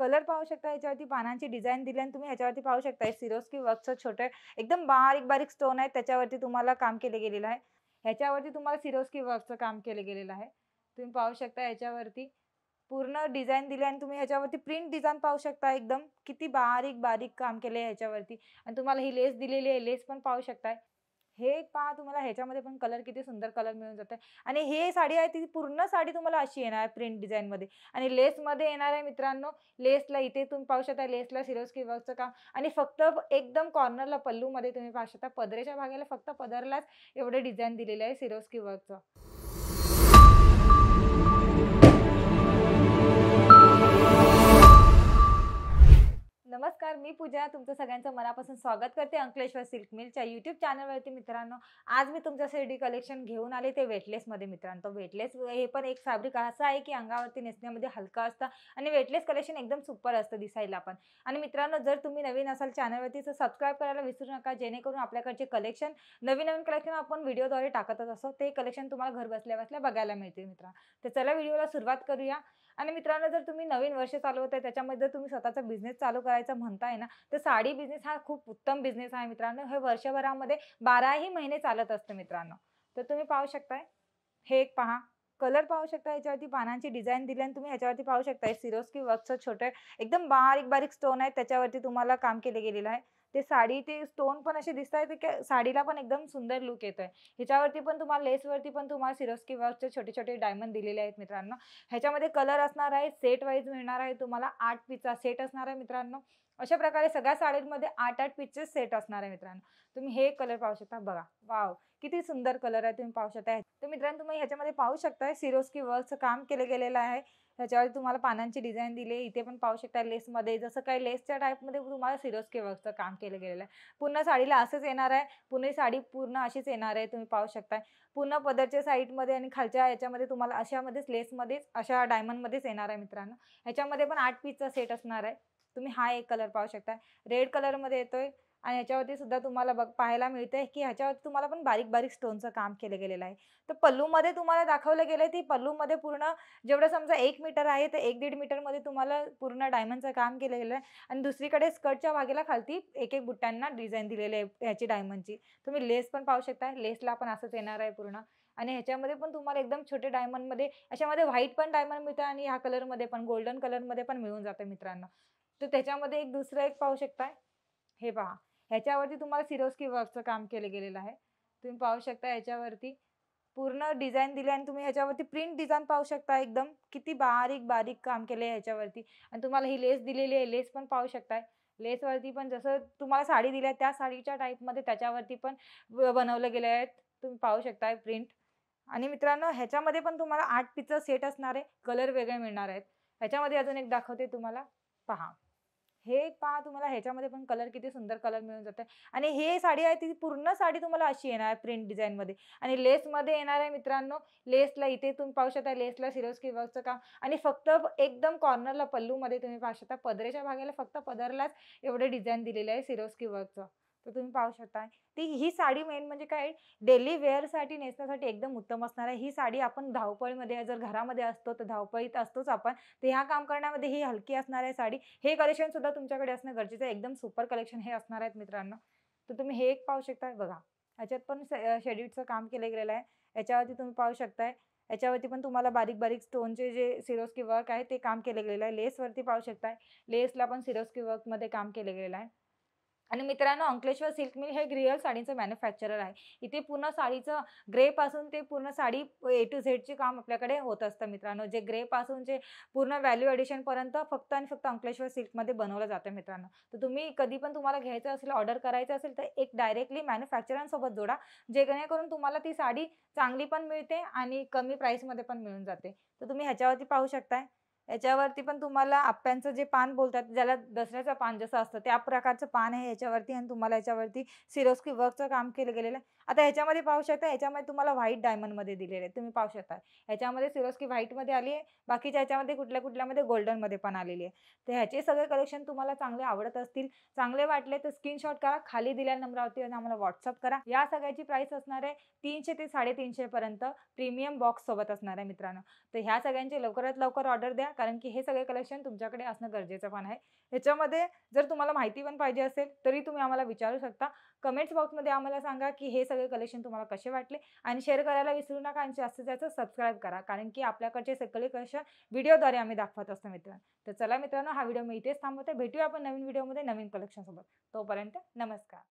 Colour पाहू शकता, ह्याच्यावरती पानांची डिझाइन दिली आणि तुम्ही ह्याच्यावरती पाहू शकता सिरोस्की वर्कचं छोटे एकदम बारीक-बारीक स्टोन आहेत त्याच्यावरती तुम्हाला काम केलं गेलेलं आहे. ह्याच्यावरती तुम्हाला सिरोस्की वर्कचं काम केलं गेलेलं आहे. तुम्ही पाहू शकता ह्याच्यावरती पूर्ण डिझाइन दिली आणि तुम्ही ह्याच्यावरती प्रिंट डिझाइन पाहू शकता एकदम किती बारीक-बारीक काम केलंय ह्याच्यावरती आणि तुम्हाला ही लेस दिलेली आहे. लेस पण पाहू शकताय. हे एक पहा तुम्हाला ह्याच्यामध्ये पण कलर किती सुंदर कलर मिळून जाते आणि हे साडी आहे ती पूर्ण साडी तुम्हाला अशी येणार प्रिंट डिझाइनमध्ये आणि लेसमध्ये येणार आहे मित्रांनो. लेसला इथे तुम्ही पाहू शकता लेसला सिरोस्की वर्कचं काम आणि फक्त एकदम कॉर्नरला पल्लूमध्ये तुम्ही पाहू शकता पदरेच्या भागाला फक्त पदरलाच एवढे डिझाइन दिलेले आहे सिरोस्की वर्कचं. नमस्कार, मी पूजा तुमचं सगळ्यांचं मनापासून स्वागत करते अंकलेश्वर सिल्क मिलच्या यूट्यूब चॅनलवरती मित्रांनो. आज मी तुमच्यासाठी कलेक्शन घेऊन आले ते वेटलेसमध्ये मित्रांनो. वेटलेस हे पण एक फॅब्रिक असं आहे की अंगावरती नेसण्यामध्ये हलकं असतं आणि वेटलेस कलेक्शन एकदम सुपर असतं दिसायला पण. आणि मित्रांनो जर तुम्ही नवीन असाल चॅनलवरती तर सबस्क्राईब करायला विसरू नका जेणेकरून आपल्याकडचे कलेक्शन नवीन कलेक्शन आपण व्हिडिओद्वारे टाकतच असतो ते कलेक्शन तुम्हाला घर बसल्या बसल्या बघायला मिळतील मित्रांनो. तर चला व्हिडिओला सुरुवात करूया. आणि मित्रांनो जर तुम्ही नवीन वर्ष चालू होत आहे त्याच्यामध्ये जर तुम्ही स्वतःचा बिझनेस चालू करायचा म्हणताय ना तर साडी बिझनेस हा खूप उत्तम बिझनेस आहे मित्रांनो. हे वर्षभरामध्ये 12ही महिने चालत असतं मित्रांनो. तर तुम्ही पाहू शकताय हे एक पहा कलर पाहू शकता ह्याच्यावरती पानांची डिझाइन दिली आणि तुम्ही ह्याच्यावरती पाहू शकता सिरोस्की वर्कचं छोटे एकदम बारीक स्टोन आहेत त्याच्यावरती तुम्हाला काम केले गेलेलं आहे. ते साडी ते स्टोन पण असे दिसतायत की साडीला पण एकदम सुंदर लुक येतोय. ह्याच्यावरती पण तुम्हाला लेसवरती पण तुम्हाला सिरोस्की वर्कचे छोटे-छोटे डायमंड दिलेले आहेत मित्रांनो. ह्याच्यामध्ये कलर असणार आहे, सेट वाईज मिळणार आहे तुम्हाला 8 पीसचा सेट असणार आहे मित्रांनो. अशा प्रकारे सगळ्या साडींमध्ये 8-8 पीसचे सेट असणार आहे मित्रांनो. तुम्ही हे कलर पाहू शकता बघा. वॉव! किती सुंदर कलर आहे तुम्ही पाहू शकता. तर मित्रांनो तुम्ही ह्याच्यामध्ये पाहू शकता सिरोस्की वर्कचं काम केलं गेलेलं आहे. ह्याच्यावर तुम्हाला पानांची डिझाइन दिली आहे. इथे पण पाहू शकता लेसमध्ये जसं काही लेसच्या टाइपमध्ये तुम्हाला सिरोस्की वर्कचं काम केलं गेलेलं आहे. पूर्ण साडीला असंच येणार आहे. पूर्ण साडी पूर्ण अशीच येणार आहे. तुम्ही पाहू शकता. पूर्ण पदरच्या साईडमध्ये आणि खालच्या ह्याच्यामध्ये तुम्हाला अशामध्येच लेसमध्येच अशा डायमंडमध्येच येणार आहे मित्रांनो. ह्याच्यामध्ये पण 8 पीसचा सेट असणार आहे. तुम्ही हा एक कलर पाहू शकता. रेड कलरमध्ये येतोय आणि ह्याच्यावरती सुद्धा तुम्हाला पाहायला मिळतंय की ह्याच्यावरती तुम्हाला पण बारीक स्टोनचं काम केलं गेलेलं आहे. तर पल्लूमध्ये तुम्हाला दाखवलं गेलंय ती पल्लूमध्ये पूर्ण जेवढं समजा 1 मीटर आहे तर 1-1.5 मीटरमध्ये तुम्हाला पूर्ण डायमंडचं काम केलं गेलं आहे आणि दुसरीकडे स्कर्टच्या भागेला खालती एक बुट्ट्यांना डिझाइन दिलेली आहे ह्याची डायमंडची. तुम्ही लेस पण पाहू शकता. लेसला पण असंच येणार आहे पूर्ण आणि ह्याच्यामध्ये पण तुम्हाला एकदम छोटे डायमंडमध्ये अशामध्ये व्हाईट पण डायमंड मिळतं आणि ह्या कलरमध्ये पण गोल्डन कलरमध्ये पण मिळून जातं मित्रांनो. तर त्याच्यामध्ये दुसरं एक पाहू शकताय. हे पहा. ह्याच्यावरती तुम्हाला सिरोस्की वर्कचं काम केलं गेलेलं आहे. तुम्ही पाहू शकता ह्याच्यावरती पूर्ण डिझाइन दिली आणि तुम्ही ह्याच्यावरती प्रिंट डिझाइन पाहू शकता एकदम किती बारीक काम केलंय ह्याच्यावरती आणि तुम्हाला ही लेस दिलेली आहे. लेस पण पाहू शकताय. लेसवरती पण जसं तुम्हाला साडी दिली आहे त्या साडीच्या टाइपमध्ये त्याच्यावरती पण बनवलं गेले आहेत. तुम्ही पाहू शकताय प्रिंट आणि मित्रांनो ह्याच्यामध्ये पण तुम्हाला 8 पीसचा सेट असणार आहे. कलर वेगळे मिळणार आहेत. ह्याच्यामध्ये अजून एक दाखवते तुम्हाला. पहा. हे एक पहा तुम्हाला ह्याच्यामध्ये पण कलर किती सुंदर कलर मिळून जाते आणि हे साडी आहे ती पूर्ण साडी तुम्हाला अशी येणार प्रिंट डिझाइनमध्ये आणि लेसमध्ये येणार आहे मित्रांनो. लेसला इथे तुम्ही पाहू शकता लेसला सिरोस्की वर्कचं काम आणि फक्त एकदम कॉर्नरला पल्लूमध्ये तुम्ही पाहू शकता पदरेच्या भागाला फक्त पदरलाच एवढे डिझाइन दिलेले आहे सिरोस्की वर्कचं. तर तुम्ही पाहू शकता. ही साडी मेन म्हणजे काय डेली वेअरसाठी नेसण्यासाठी एकदम उत्तम असणार आहे. ही साडी आपण धावपळीमध्ये जर घरामध्ये असतो तर धावपळीत असतोच आपण. तर ह्या काम करण्यामध्ये ही हलकी असणार आहे साडी. हे कलेक्शन सुद्धा तुमच्याकडे असणं गरजेचं आहे. एकदम सुपर कलेक्शन हे असणार आहेत मित्रांनो. तर तुम्ही हे एक पाहू शकता बघा. ह्याच्यात पण शेडीडचं काम केलं गेलेलं आहे. याच्यावरती तुम्ही पाहू शकताय. याच्यावरती पण तुम्हाला बारीक स्टोनचे जे सिरोस्की वर्क आहे ते काम केलं गेलेलं आहे. लेसवरती पाहू शकताय. लेसला पण सिरोस्की वर्कमध्ये काम केलं गेलेलं आहे. आणि मित्रांनो अंकलेश्वर सिल्क मिल हे रिअल साडीचं मॅन्युफॅक्चरर आहे. इथे पूर्ण साडीचं ग्रेपासून ते पूर्ण साडी ए टू झेडचे काम आपल्याकडे होत असतं मित्रांनो. जे ग्रेपासून जे पूर्ण व्हॅल्यू एडिशनपर्यंत फक्त आणि फक्त अंकलेश्वर सिल्कमध्ये बनवलं जातं मित्रांनो. तर तुम्ही कधी पण तुम्हाला घ्यायचं असेल, ऑर्डर करायचं असेल तर एक डायरेक्टली मॅन्युफॅक्चरांसोबत जोडा. जेणेकरून तुम्हाला ती साडी चांगली पण मिळते आणि कमी प्राईसमध्ये पण मिळून जाते. तर तुम्ही ह्याच्यावरती पाहू शकताय. याच्यावरती पण तुम्हाला आप्यांचं जे पान बोलतात ज्याला दसऱ्याचं पान जसं असतं त्या प्रकारचं पान आहे याच्यावरती आणि तुम्हाला याच्यावरती सिरोस्की वर्कचं काम केलं गेलेलं आहे आता ह्याच्यामध्ये पाहू शकता, ह्याच्यामध्ये तुम्हाला व्हाईट डायमंडमध्ये दिलेले आहेत. तुम्ही पाहू शकता. ह्याच्यामध्ये सिरोस्की व्हाईटमध्ये आली आहे. बाकीच्या ह्याच्यामध्ये कुठल्या-कुठल्यामध्ये गोल्डनमध्ये पण आलेली आहे. तर ह्याचे सगळे कलेक्शन तुम्हाला चांगले आवडत असतील, चांगले वाटले तर स्क्रीनशॉट करा. खाली दिलेल्या नंबरवरती आणि आम्हाला WhatsApp करा. या सगळ्याची प्राईस असणार आहे 300 ते 350 पर्यंत प्रीमियम बॉक्स सोबत असणार आहे मित्रांनो. तर ह्या सगळ्यांची लवकरात लवकर ऑर्डर द्या, कारण की हे सगळे कलेक्शन तुमच्याकडे असणं गरजेचं पण आहे. ह्याच्यामध्ये जर तुम्हाला माहिती पण पाहिजे असेल, तरी तुम्ही आम्हाला विचारू शकता. कमेंट्स बॉक्समध्ये आम्हाला सांगा, की हे सगळे कलेक्शन तुम्हाला कसे वाटले आणि शेअर करायला विसरू नका आणि जास्तीत जास्त सबस्क्राईब करा. कारण की आपल्याकडचे सगळे कलेक्शन व्हिडिओद्वारे आम्ही दाखवत असतो मित्रांनो. तर चला मित्रांनो, हा व्हिडिओ मी इथेच थांबवते. भेटूया आपण नवीन व्हिडिओमध्ये नवीन कलेक्शनसोबत. तोपर्यंत नमस्कार.